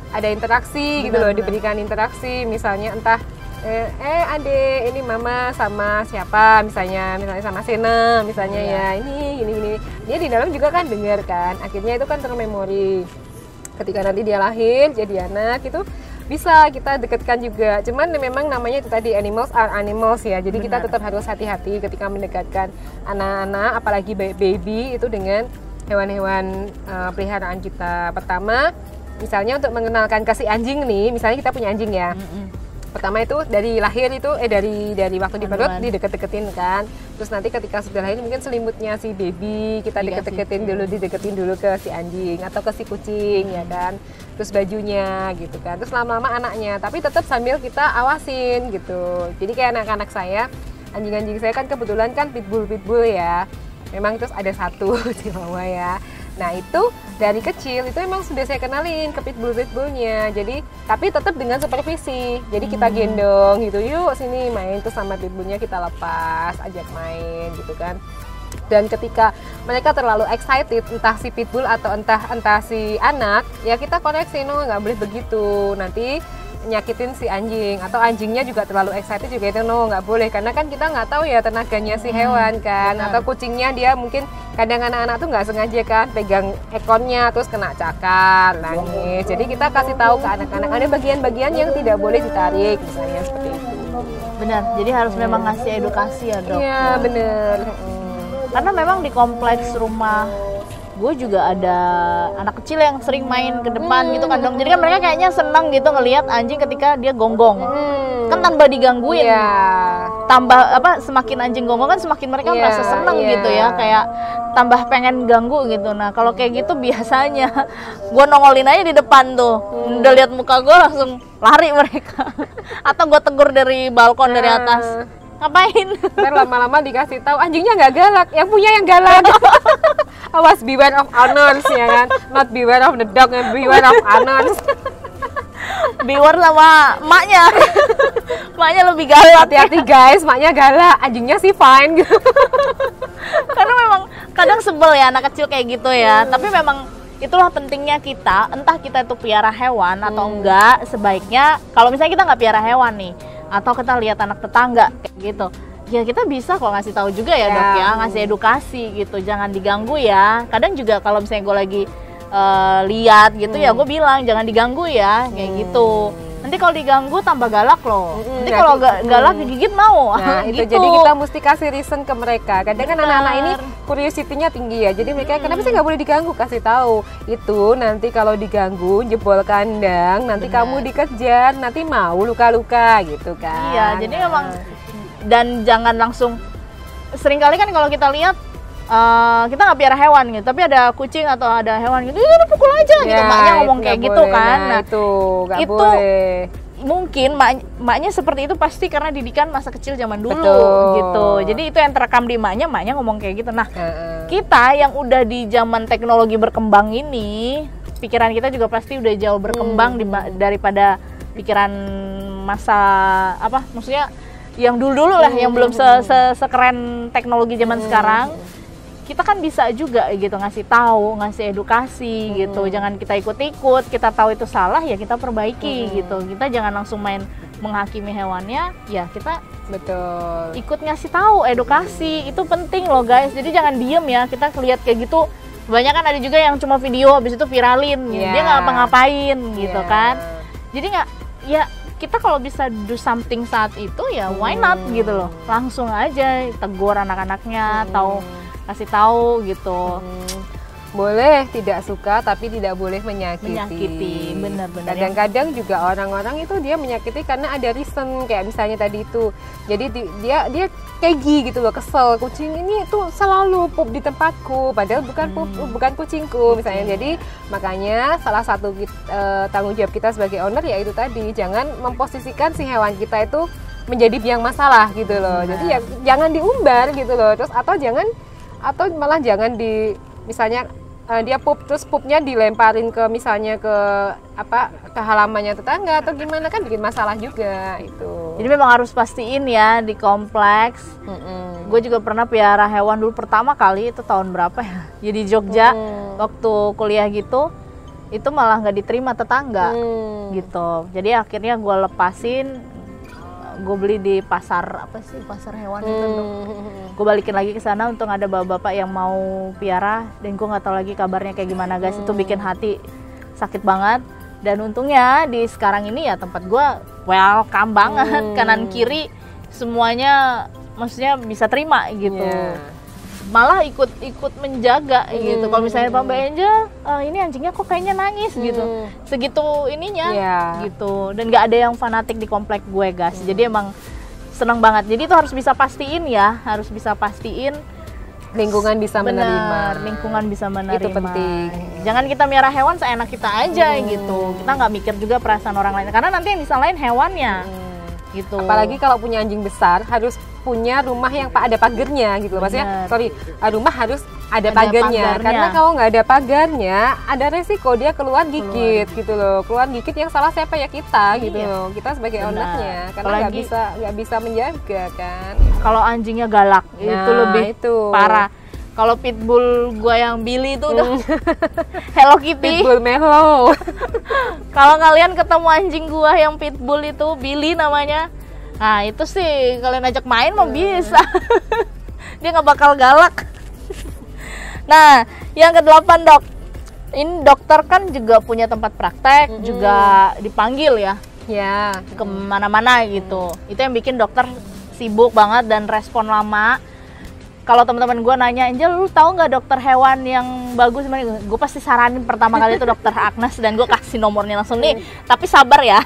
ada interaksi gitu loh, diberikan interaksi, misalnya entah adek ini mama sama siapa, misalnya sama Sena misalnya ya, ini dia di dalam juga kan dengar kan, akhirnya itu kan termemori. Ketika nanti dia lahir jadi anak itu bisa kita dekatkan juga. Cuman memang namanya itu tadi, animals are animals ya, jadi kita tetap harus hati-hati ketika mendekatkan anak-anak, apalagi baby itu dengan hewan-hewan peliharaan kita. Pertama, misalnya untuk mengenalkan ke si anjing nih, misalnya kita punya anjing ya. Pertama itu dari lahir itu dari waktu di perut dideket-deketin kan. Terus nanti ketika sudah lahir mungkin selimutnya si baby kita dideketin dulu ke si anjing atau ke si kucing ya kan. Terus bajunya gitu kan. Terus lama-lama anaknya, tapi tetap sambil kita awasin gitu. Jadi kayak anak-anak saya, anjing-anjing saya kan kebetulan kan pitbull ya. Memang terus ada satu di bawah ya. Nah itu dari kecil itu emang sudah saya kenalin ke pitbullnya. Jadi tapi tetap dengan supervisi. Jadi kita gendong gitu, yuk sini main, terus sama pitbullnya kita lepas, ajak main gitu kan. Dan ketika mereka terlalu excited, entah si pitbull atau entah si anak, ya kita koreksi, no nggak boleh begitu. Nanti nyakitin si anjing, atau anjingnya juga terlalu excited juga itu no nggak boleh, karena kan kita nggak tahu ya tenaganya si hewan kan. Atau kucingnya dia mungkin kadang anak-anak tuh nggak sengaja kan pegang ekornya terus kena cakar, nangis. Jadi kita kasih tahu ke anak-anak ada bagian-bagian yang tidak boleh ditarik misalnya seperti itu. Benar, jadi harus memang ngasih edukasi ya dok. Iya benar. Karena memang di kompleks rumah gue juga ada anak kecil yang sering main ke depan gitu kan dong. Jadi kan mereka kayaknya senang gitu ngelihat anjing ketika dia gonggong. Kan kan tanpa digangguin. Iya. Tambah semakin anjing gonggong kan semakin mereka merasa seneng gitu ya, kayak tambah pengen ganggu gitu. Nah kalau kayak gitu biasanya gue nongolin aja di depan tuh, udah lihat muka gue langsung lari mereka. Atau gue tegur dari balkon dari atas, ngapain? Ntar lama-lama dikasih tahu anjingnya nggak galak, yang punya yang galak. Awas, beware of owners ya kan, not beware of the dog, beware of owners. Beware sama maknya. Maknya lebih galak. Hati-hati guys, maknya galak, anjingnya sih fine gitu. Karena memang kadang sebel ya anak kecil kayak gitu ya. Tapi memang itulah pentingnya kita, entah kita itu piara hewan atau enggak, sebaiknya kalau misalnya kita nggak piara hewan nih, atau kita lihat anak tetangga kayak gitu, ya kita bisa kok ngasih tahu juga ya dok ya, ngasih edukasi gitu, jangan diganggu ya. Kadang juga kalau misalnya gue lagi lihat gitu ya gue bilang jangan diganggu ya kayak gitu. Nanti kalau diganggu tambah galak loh. Nanti kalau galak digigit mau. Nah itu gitu. jadi kita mesti kasih reason ke mereka. Kadang kan anak-anak ini curiosity-nya tinggi ya. Jadi mereka kenapa sih nggak boleh diganggu? Kasih tahu. Itu nanti kalau diganggu jebol kandang, nanti kamu dikejar, nanti mau luka-luka gitu kan. Iya, jadi memang dan jangan langsung. Seringkali kan kalau kita lihat kita nggak piara hewan gitu, tapi ada kucing atau ada hewan gitu, ya pukul aja gitu, maknya ngomong kayak gitu kan. Nah itu nggak boleh. Mungkin maknya seperti itu pasti karena didikan masa kecil zaman dulu. Betul. Gitu. Jadi itu yang terekam di maknya ngomong kayak gitu. Nah kita yang udah di zaman teknologi berkembang ini, pikiran kita juga pasti udah jauh berkembang daripada pikiran masa maksudnya yang dulu lah, yang belum sekeren teknologi zaman sekarang. Kita kan bisa juga gitu ngasih tahu, ngasih edukasi gitu. Jangan kita ikut-ikut, kita tahu itu salah ya kita perbaiki gitu. Kita jangan langsung main menghakimi hewannya, ya kita ikut ngasih tahu, edukasi. Itu penting loh guys. Jadi jangan diem ya, kita lihat kayak gitu. Banyak kan ada juga yang cuma video habis itu viralin, dia nggak ngapa-ngapain gitu kan. Jadi nggak, ya kita kalau bisa do something saat itu ya why not gitu loh. Langsung aja tegur anak-anaknya atau kasih tahu gitu. Boleh tidak suka tapi tidak boleh menyakiti. Benar-benar. Kadang-kadang juga orang-orang itu dia menyakiti karena ada reason, kayak misalnya tadi itu. Jadi dia kegi gitu loh, kesel, kucing ini tuh selalu pup di tempatku padahal bukan kucingku misalnya. Jadi makanya salah satu tanggung jawab kita sebagai owner yaitu tadi jangan memposisikan si hewan kita itu menjadi biang masalah gitu loh. Jadi ya jangan diumbar gitu loh. Terus atau malah jangan misalnya dia pup terus pupnya dilemparin ke misalnya ke halamannya tetangga atau gimana, kan bikin masalah juga itu. Jadi memang harus pastiin ya di kompleks. Gue juga pernah piara hewan dulu pertama kali itu tahun berapa ya? Jadi Jogja waktu kuliah gitu, itu malah nggak diterima tetangga gitu. Jadi akhirnya gue lepasin. Gue beli di pasar pasar hewan itu tuh. Gue balikin lagi ke sana untung ada bapak-bapak yang mau piara dan gue nggak tahu lagi kabarnya kayak gimana guys. Itu bikin hati sakit banget. Dan untungnya di sekarang ini ya tempat gue welcome banget, kanan kiri semuanya maksudnya bisa terima gitu. Malah ikut menjaga gitu. Kalau misalnya Pak Mbak Angel, ini anjingnya kok kayaknya nangis gitu, segitu ininya gitu. Dan nggak ada yang fanatik di komplek gue guys. Jadi emang seneng banget. Jadi itu harus bisa pastiin ya, lingkungan bisa menerima. Lingkungan bisa menerima. Itu penting. Jangan kita miara hewan seenak kita aja gitu. Kita nggak mikir juga perasaan orang lain. Karena nanti yang disalahin hewannya. Gitu. Apalagi kalau punya anjing besar harus punya rumah yang ada pagarnya gitu. Maksudnya rumah harus ada pagarnya. Karena kalau nggak ada pagarnya ada resiko dia keluar gigit gitu loh. Keluar gigit yang salah siapa ya kita gitu loh. Kita sebagai ownernya karena nggak bisa menjaga kan. Kalau anjingnya galak itu lebih parah. Kalau pitbull gua yang Billy itu udah Hello Kitty. Pitbull Melo. Kalau kalian ketemu anjing gua yang pitbull itu Billy namanya, nah itu sih kalian ajak main mau bisa. Dia nggak bakal galak. Nah, yang ke-8 dok. Ini dokter kan juga punya tempat praktek, juga dipanggil ya. Ya, kemana-mana gitu. Itu yang bikin dokter sibuk banget dan respon lama. kalau teman-teman gue nanya, Angel lu tahu nggak dokter hewan yang bagus? Gue pasti saranin pertama kali itu dokter Agnes, dan gue kasih nomornya langsung nih. Tapi sabar ya,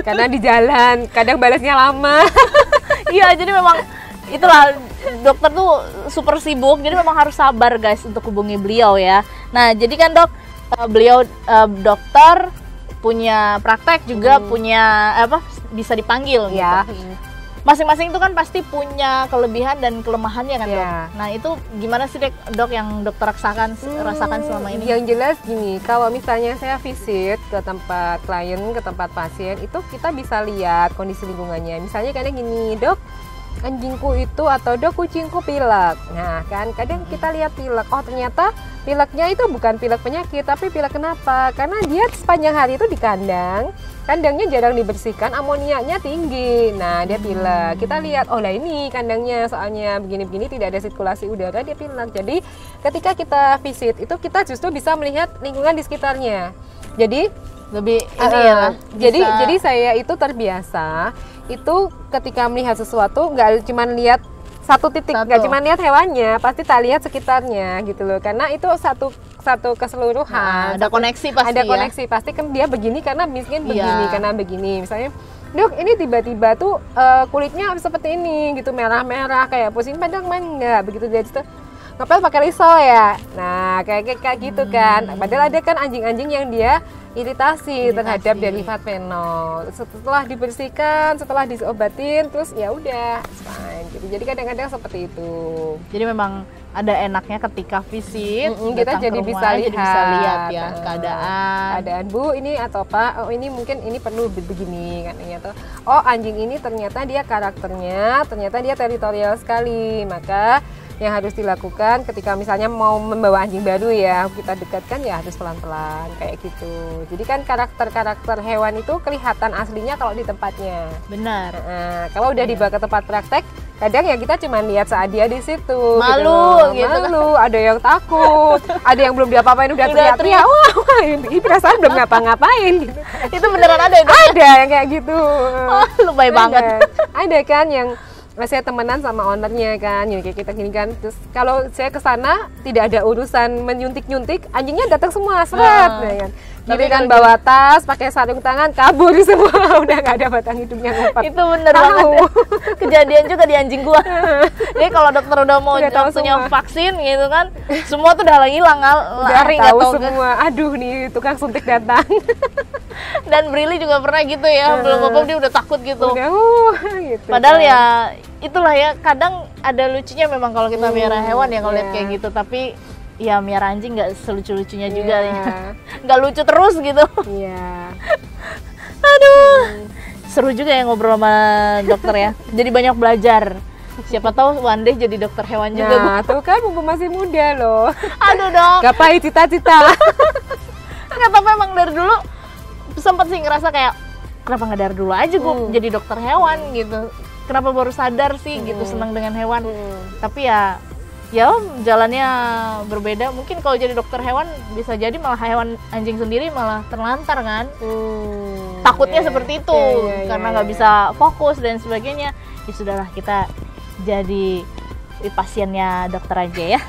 karena di jalan kadang balasnya lama. Iya, jadi memang itulah dokter tuh super sibuk, jadi memang harus sabar guys untuk hubungi beliau ya. Nah jadi kan dok, beliau dokter punya praktek juga, punya apa, bisa dipanggil ya. Gitu. Masing-masing itu kan pasti punya kelebihan dan kelemahannya kan dok. Nah itu gimana sih dok yang dokter rasakan selama ini? Yang jelas gini, kalau misalnya saya visit ke tempat klien, ke tempat pasien, itu kita bisa lihat kondisi lingkungannya. Misalnya kadang gini, dok anjingku itu atau dok kucingku pilek. Nah kan kadang kita lihat pilek, oh ternyata pileknya itu bukan pilek penyakit, tapi pilek kenapa? Karena dia sepanjang hari itu di kandang, kandangnya jarang dibersihkan, amoniaknya tinggi. Nah dia pilek. Kita lihat, oh lah ini kandangnya soalnya begini-begini, tidak ada sirkulasi udara, dia pilek. Jadi ketika kita visit itu kita justru bisa melihat lingkungan di sekitarnya. Jadi lebih ini ya. Jadi saya itu terbiasa itu ketika melihat sesuatu nggak cuma lihat satu titik, nggak cuma lihat hewannya, pasti tak lihat sekitarnya gitu loh, karena itu satu keseluruhan. Ada koneksi pasti. Ada koneksi pasti kan, dia begini karena mungkin begini karena begini. Misalnya, dok ini tiba-tiba tuh kulitnya seperti ini gitu, merah-merah kayak pusing padang main nggak begitu, dia itu ngapain pakai risol ya. Nah kayak gitu kan. Padahal ada kan anjing-anjing yang dia iritasi terhadap derivat fenol. Setelah dibersihkan, setelah diobatin, terus ya udah fine gitu. Jadi kadang-kadang seperti itu. Jadi memang ada enaknya ketika visit, kita jadi bisa lihat ya keadaan Bu ini atau Pak, oh ini mungkin ini perlu begini katanya tuh. Oh anjing ini ternyata dia karakternya, ternyata dia teritorial sekali, maka yang harus dilakukan ketika misalnya mau membawa anjing baru ya, kita dekatkan ya harus pelan-pelan kayak gitu. Jadi kan karakter hewan itu kelihatan aslinya kalau di tempatnya. Benar. Kalau udah dibawa ke tempat praktek, kadang ya kita cuma lihat saat dia di situ. Malu, gitu. Malu. Ada yang takut, ada yang belum diapa-apain udah teriak-teriak. Wah, ini perasaan belum ngapa-ngapain gitu. Itu beneran ada ya? Ada yang kayak gitu. Lebay banget. Ada kan yang saya temenan sama ownernya kan, ya kayak kita gini kan. Terus kalau saya ke sana tidak ada urusan menyuntik-nyuntik, anjingnya datang semua seret, ya kan. Tapi kan bawa tas, pakai sarung tangan, kabur semua, udah nggak ada batang hidungnya ngumpet. Itu bener banget. Kejadian juga di anjing gua. Jadi kalau dokter udah mau waktunya vaksin gitu kan, semua tuh udah hilang, lari nggak tahu semua. Aduh nih tukang suntik datang. Dan Brili juga pernah gitu ya, belum apa dia udah takut gitu. Udah, gitu. Padahal ya itulah ya, kadang ada lucunya memang kalau kita miara hewan ya, kalau lihat kayak gitu. Tapi ya miara anjing nggak selucu-lucunya juga ya. Nggak lucu terus gitu. Iya. Aduh, seru juga ya ngobrol sama dokter ya. Jadi banyak belajar. Siapa tahu one day jadi dokter hewan juga. Nah, tuh kan mumpung masih muda loh. Aduh dok. Gapai cita-cita. Nggak, tapi emang dari dulu sempat sih ngerasa kayak kenapa nggak dari dulu aja gue jadi dokter hewan gitu. Kenapa baru sadar sih gitu senang dengan hewan. Tapi ya jalannya berbeda. Mungkin kalau jadi dokter hewan bisa jadi malah hewan anjing sendiri malah terlantar kan. Takutnya seperti itu karena nggak bisa fokus dan sebagainya. Ya sudahlah, kita jadi pasiennya dokter aja ya.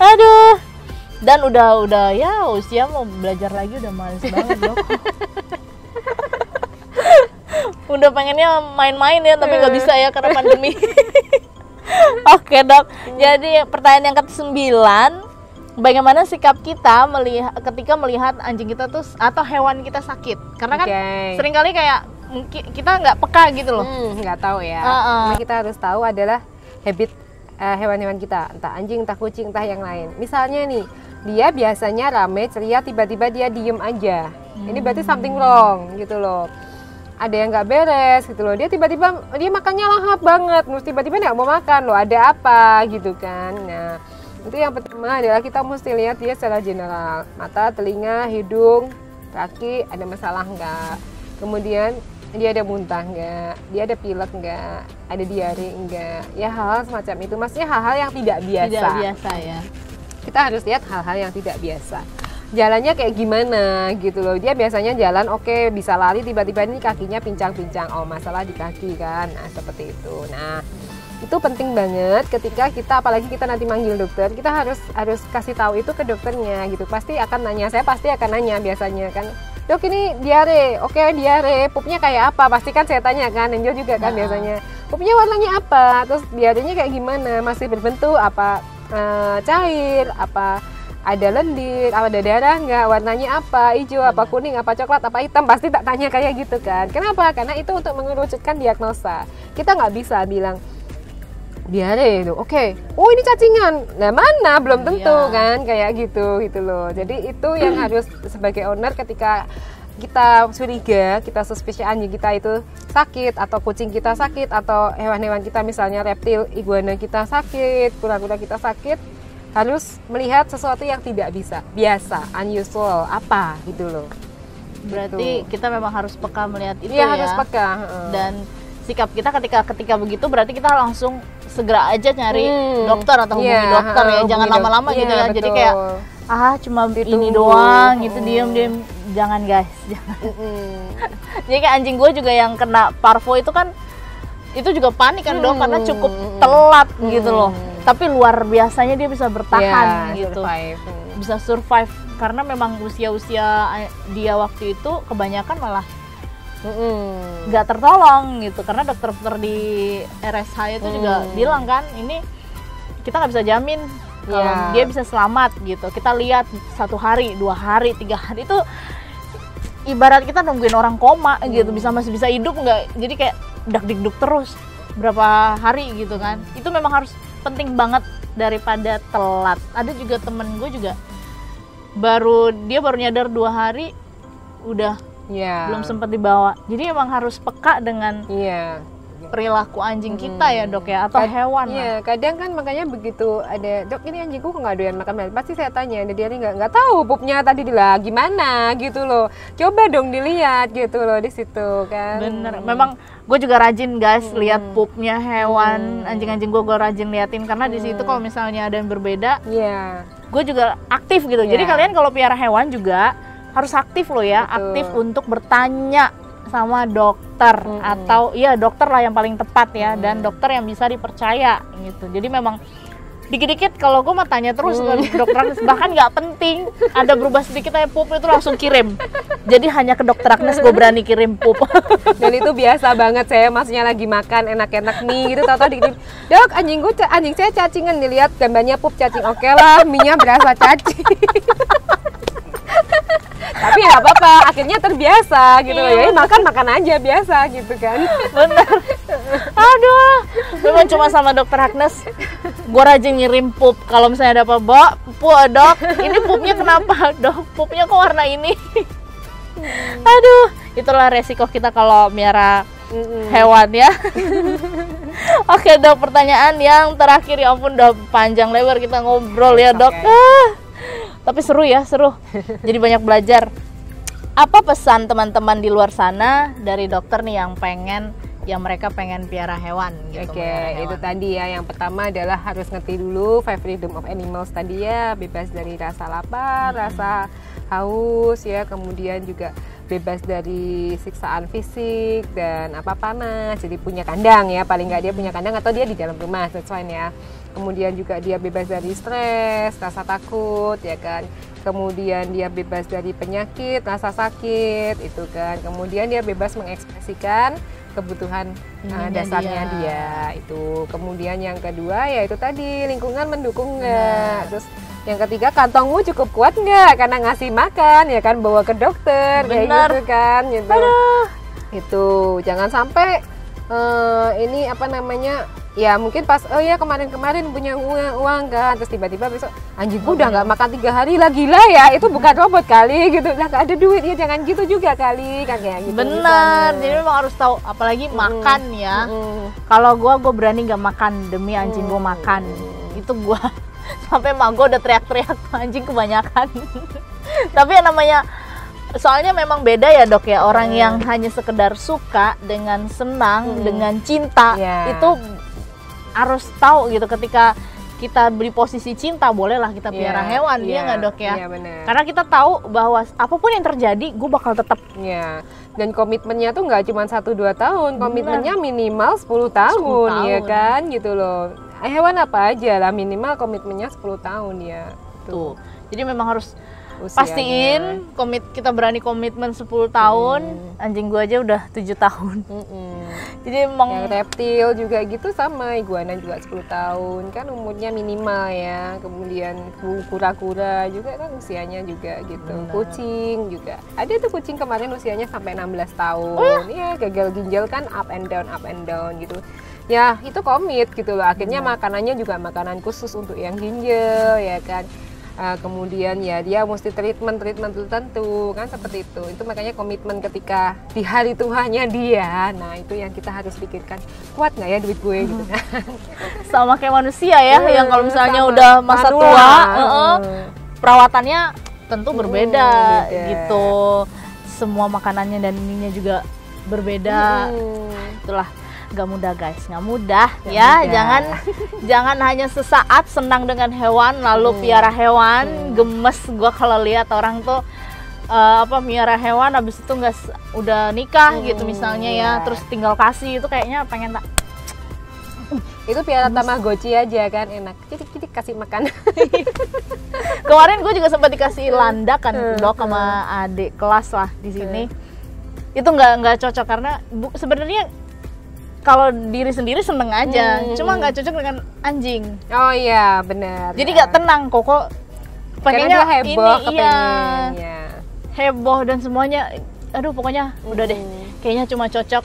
Aduh. Dan udah ya usia mau belajar lagi udah males banget dok. Udah pengennya main-main ya, tapi nggak bisa ya karena pandemi. Oke dok, jadi pertanyaan yang ke-9, bagaimana sikap kita ketika melihat anjing kita tuh atau hewan kita sakit? Karena kan seringkali kayak mungkin kita nggak peka gitu loh. Nggak tahu ya. Yang kita harus tahu adalah habit hewan-hewan kita, entah anjing, entah kucing, entah yang lain. Misalnya nih, dia biasanya rame, ceria, tiba-tiba dia diem aja. Ini berarti something wrong gitu loh. Ada yang nggak beres gitu loh. Dia tiba-tiba dia makannya lahap banget, terus tiba-tiba nggak mau makan loh. Ada apa gitu kan? Nah, itu yang pertama adalah kita mesti lihat dia secara general, mata, telinga, hidung, kaki, ada masalah nggak? Kemudian dia ada muntah nggak? Dia ada pilek nggak? Ada diare nggak? Ya hal-hal semacam itu. Maksudnya hal-hal yang tidak biasa. Tidak biasa ya. Kita harus lihat hal-hal yang tidak biasa. Jalannya kayak gimana gitu loh. Dia biasanya jalan oke, bisa lari, tiba-tiba ini kakinya pincang-pincang. Oh, masalah di kaki kan. Nah, seperti itu. Nah, itu penting banget ketika kita, apalagi kita nanti manggil dokter, kita harus kasih tahu itu ke dokternya gitu. Pasti akan nanya, saya pasti akan nanya biasanya kan, dok ini diare, oke diare, pupnya kayak apa? Pasti kan saya tanya kan, Angel juga kan biasanya, pupnya warnanya apa? Terus diarenya kayak gimana? Masih berbentuk apa? Cair apa? Ada lendir, ada darah nggak, warnanya apa, hijau, apa kuning, apa coklat, apa hitam, pasti tak tanya kayak gitu kan. Kenapa? Karena itu untuk mengerucutkan diagnosa. Kita nggak bisa bilang diare itu, oke, oh ini cacingan, nah mana, belum tentu kan, kayak gitu loh. Jadi itu yang harus sebagai owner ketika kita curiga, kita suspicious anjing kita itu sakit, atau kucing kita sakit, atau hewan-hewan kita misalnya reptil, iguana kita sakit, kura-kura kita sakit, harus melihat sesuatu yang tidak biasa, unusual, apa gitu loh. Berarti kita memang harus peka melihat itu ya. Harus peka. Dan sikap kita ketika begitu berarti kita langsung segera aja nyari dokter atau hubungi dokter ya, jangan lama-lama gitu ya. Betul. Jadi kayak cuma ini doang gitu, diem, jangan guys, jangan. Jadi kayak anjing gue juga yang kena parvo itu kan, itu juga panik kan dok, karena cukup telat gitu loh. Tapi luar biasanya dia bisa bertahan gitu, bisa survive karena memang usia dia waktu itu kebanyakan malah nggak tertolong gitu, karena dokter-dokter di RSH itu juga bilang kan, ini kita nggak bisa jamin kalau dia bisa selamat gitu. Kita lihat 1 hari, 2 hari, 3 hari itu ibarat kita nungguin orang koma gitu, masih bisa hidup nggak, jadi kayak dak-dikduk terus berapa hari gitu kan. Itu memang harus penting banget daripada telat. Ada juga temen gue juga baru nyadar 2 hari udah belum sempat dibawa. Jadi emang harus peka dengan perilaku anjing kita ya dok ya, atau hewan lah. Kadang kan makanya begitu ada, dok ini anjingku nggak doyan makan, pasti saya tanya, dia nggak tahu pupnya tadi gimana gitu loh, coba dong dilihat gitu loh di situ kan. Bener, memang gue juga rajin guys lihat pupnya hewan, anjing-anjing gue rajin liatin, karena di situ kalau misalnya ada yang berbeda, gue juga aktif gitu. Jadi kalian kalau piara hewan juga harus aktif loh ya. Betul. Aktif untuk bertanya sama dokter, atau dokter lah yang paling tepat ya, dan dokter yang bisa dipercaya gitu. Jadi memang dikit-dikit kalau gue mau tanya terus ke dokter, bahkan nggak penting ada berubah sedikit aja pup itu langsung kirim. Jadi hanya ke dokter Agnes gue berani kirim pup. Dan itu biasa banget, saya maksudnya lagi makan enak-enak nih gitu, tahu-tahu dikirim, dok anjing saya cacingan, dilihat gambarnya pup cacing, oke lah, minyak berasa cacing. Tapi nggak apa-apa, akhirnya terbiasa gitu loh. Ya makan aja biasa gitu kan. Bener. Aduh, memang cuma sama dokter Agnes gue rajin ngirim pup. Kalau misalnya ada apa, dok, ini pupnya kenapa dok? Pupnya kok warna ini? Aduh, itulah resiko kita kalau miara hewan ya. Oke dok, pertanyaan yang terakhir, ya ampun udah panjang lebar kita ngobrol ya dok. Tapi seru ya, seru. Jadi banyak belajar. Apa pesan teman-teman di luar sana dari dokter nih yang mereka pengen piara hewan gitu? Oke, itu tadi ya. Yang pertama adalah harus ngerti dulu 5 freedom of animals tadi ya, bebas dari rasa lapar, rasa haus ya, kemudian juga bebas dari siksaan fisik dan panas. Jadi punya kandang ya, paling nggak dia punya kandang atau dia di dalam rumah, sesuai ya. Kemudian juga dia bebas dari stres, rasa takut ya kan. Kemudian dia bebas dari penyakit, rasa sakit itu kan. Kemudian dia bebas mengekspresikan kebutuhan dasarnya dia itu. Kemudian yang kedua ya itu tadi, lingkungan mendukung nggak. Terus yang ketiga, kantongmu cukup kuat nggak karena ngasih makan ya kan, bawa ke dokter kayak gitu kan gitu. Itu jangan sampai ini ya mungkin pas kemarin punya uang kan, terus tiba-tiba besok anjingku udah nggak makan 3 hari lah, gila ya, itu bukan robot kali gitu, lah nggak ada duit ya, jangan gitu juga kali kan kayak gitu. Bener, jadi memang harus tahu, apalagi makan ya. Kalau gue berani nggak makan demi anjing gue makan, itu gue sampai mak gue udah teriak-teriak anjing kebanyakan. Tapi yang namanya, soalnya memang beda ya dok ya, orang yang hanya sekedar suka dengan senang, dengan cinta, itu harus tahu gitu, ketika kita beri posisi cinta, bolehlah kita piara hewan, dia nggak dok ya? Iya benar. Karena kita tahu bahwa apapun yang terjadi, gue bakal tetap. Iya. Dan komitmennya tuh nggak cuma 1-2 tahun, komitmennya minimal 10 tahun, 10 ya tahun. kan, gitu loh. Hewan apa aja lah minimal komitmennya 10 tahun ya. Tuh. Jadi memang harus Usianya. pastiin kita berani komitmen 10 tahun. Anjing gua aja udah 7 tahun. Jadi emang yang reptil juga gitu sama, iguana juga 10 tahun kan umurnya minimal ya. Kemudian kura-kura juga kan usianya juga gitu. Kucing juga ada tuh, kucing kemarin usianya sampai 16 tahun. Ya gagal ginjal kan up and down gitu ya. Itu komit gitu loh, akhirnya makanannya juga makanan khusus untuk yang ginjal ya kan. Kemudian ya dia mesti treatment tertentu kan, seperti itu makanya komitmen ketika di hari tuanya dia. Nah itu yang kita harus pikirkan, kuat nggak ya duit gue gitu kan. sama kayak manusia ya, yang kalau misalnya sama. udah masa Manual. tua, perawatannya tentu berbeda beda. gitu. Semua makanannya dan ininya juga berbeda. Itulah, nggak mudah guys, nggak mudah ya. Jangan hanya sesaat senang dengan hewan lalu piara hewan. Gemes gua kalau lihat orang tuh miara hewan habis itu udah nikah gitu misalnya ya, terus tinggal kasih, itu kayaknya pengen tak. Itu piara Tamagotchi aja kan enak, cidik kasih makan. Kemarin gue juga sempat dikasih landak kan dok sama adik kelas lah di sini. Itu nggak cocok karena sebenarnya kalau diri sendiri seneng aja, cuma nggak cocok dengan anjing. Oh iya benar. Jadi nggak tenang, Koko pengennya heboh, ini heboh dan semuanya. Aduh pokoknya udah deh, kayaknya cuma cocok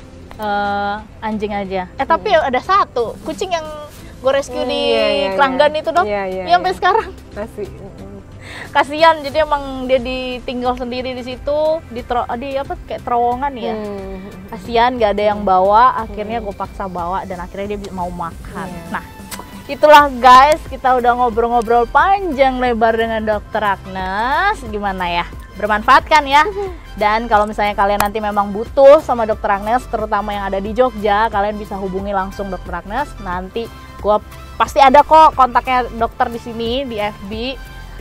anjing aja. Tapi ada satu kucing yang gue rescue di Klanggan itu dok, sampai sekarang masih. Kasihan, jadi emang dia ditinggal sendiri di situ di kayak terowongan ya. Kasihan nggak ada yang bawa, akhirnya gue paksa bawa dan akhirnya dia mau makan. Nah itulah guys, kita udah ngobrol-ngobrol panjang lebar dengan Dokter Agnes. Gimana ya, bermanfaat kan ya? Dan kalau misalnya kalian nanti memang butuh sama Dokter Agnes, terutama yang ada di Jogja, kalian bisa hubungi langsung Dokter Agnes. Nanti gue pasti ada kok kontaknya dokter di sini di FB.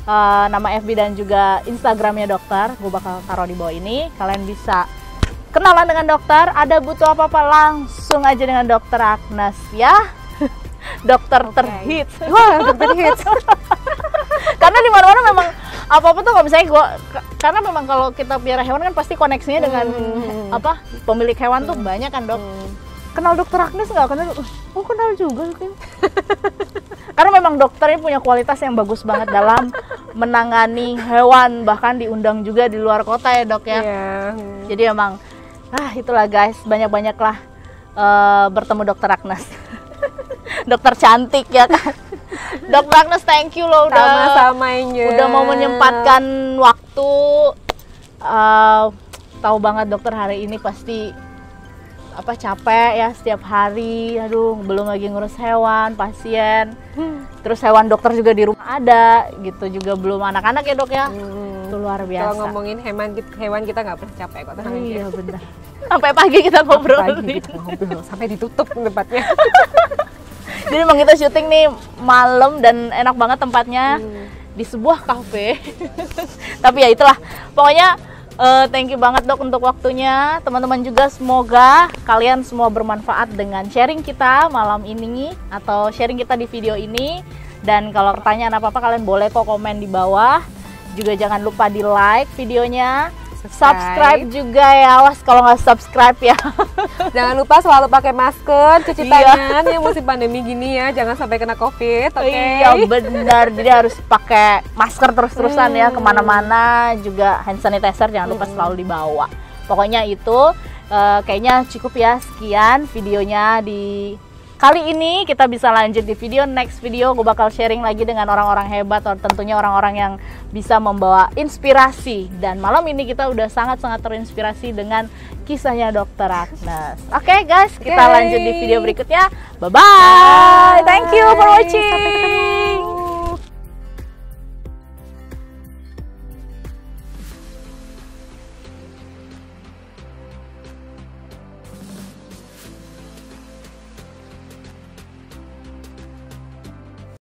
Nama FB dan juga Instagramnya dokter, gue bakal taruh di bawah ini. Kalian bisa kenalan dengan dokter, ada butuh apa-apa langsung aja dengan Dokter Agnes ya. Dokter terhits. Wah, dokter hits. Karena di mana-mana memang apa-apa tuh kalau misalnya karena memang kalau kita piara hewan kan pasti koneksinya dengan pemilik hewan tuh banyak kan dok. Kenal Dokter Agnes nggak? Kenal juga kan. Karena memang dokternya punya kualitas yang bagus banget dalam menangani hewan, bahkan diundang juga di luar kota ya dok ya. Jadi emang itulah guys, banyak-banyaklah bertemu Dokter Agnes. Dokter cantik ya kan. Dokter Agnes, thank you loh udah mau menyempatkan waktu. Tahu banget dokter hari ini pasti capek ya setiap hari. Aduh, belum lagi ngurus hewan, pasien. Terus hewan dokter juga di rumah ada gitu, juga belum anak-anak ya dok ya. Itu luar biasa. Kalau ngomongin hewan kita nggak pernah capek kok. Iya benar. Sampai pagi kita ngobrol. Sampai ditutup tempatnya. Jadi emang kita syuting nih malam dan enak banget tempatnya di sebuah kafe. Tapi ya itulah, pokoknya thank you banget dok untuk waktunya. Teman-teman juga semoga kalian semua bermanfaat dengan sharing kita malam ini atau sharing kita di video ini. Dan kalau pertanyaan apa-apa kalian boleh kok komen di bawah. Juga jangan lupa di like videonya. Subscribe juga ya, awas kalau nggak subscribe ya. Jangan lupa selalu pakai masker, cuci tangan ya musim pandemi gini ya, jangan sampai kena COVID. Iya benar, jadi harus pakai masker terus-terusan ya kemana-mana. Juga hand sanitizer jangan lupa selalu dibawa. Pokoknya itu kayaknya cukup ya, sekian videonya di kali ini. Kita bisa lanjut di next video. Gue bakal sharing lagi dengan orang-orang hebat, atau tentunya orang-orang yang bisa membawa inspirasi. Dan malam ini kita udah sangat-sangat terinspirasi dengan kisahnya Dokter Agnes. Oke guys, kita lanjut di video berikutnya. Bye-bye. Thank you for watching.